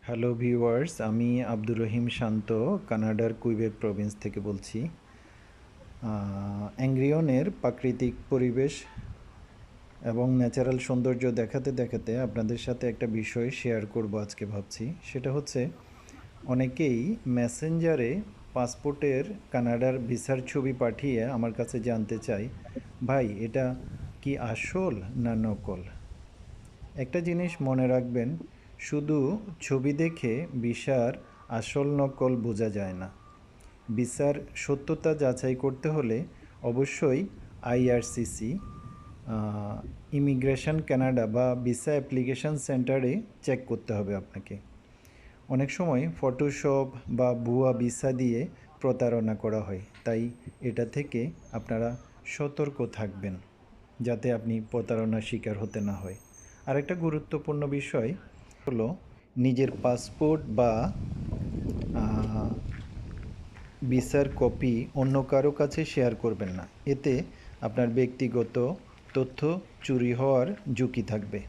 Hello viewers, আমি আব্দুর রহিম শান্ত কানাডার Quebec Province থেকে বলছি। অ্যাংরিয়নের প্রাকৃতিক পরিবেশ এবং ন্যাচারাল সৌন্দর্য দেখাতে দেখাতে আপনাদের সাথে একটা বিষয় শেয়ার করব আজকে ভাবছি। সেটা হচ্ছে অনেকেই মেসেঞ্জারে পাসপোর্টের কানাডার ভিসার ছবি পাঠিয়ে আমার কাছে জানতে চায়, ভাই এটা কি আসল না নকল। একটা জিনিস মনে রাখবেন, শুধু ছবি দেখে ভিসার আসল নকল বোঝা যায় না। ভিসার সত্যতা যাচাই করতে হলে অবশ্যই আইআরসিসি, ইমিগ্রেশন কানাডা বা ভিসা অ্যাপ্লিকেশন সেন্টারে চেক করতে হবে আপনাকে। অনেক সময় ফটোশপ বা ভুয়া ভিসা দিয়ে প্রতারণা করা হয়, তাই এটা থেকে আপনারা সতর্ক থাকবেন যাতে আপনি প্রতারণার শিকার হতে না হয়। আরেকটা গুরুত্বপূর্ণ বিষয় হলো নিজের পাসপোর্ট বা ভিসার কপি অন্য কারো কাছে শেয়ার করবেন না। এতে আপনার ব্যক্তিগত তথ্য চুরি হওয়ার ঝুঁকি থাকবে।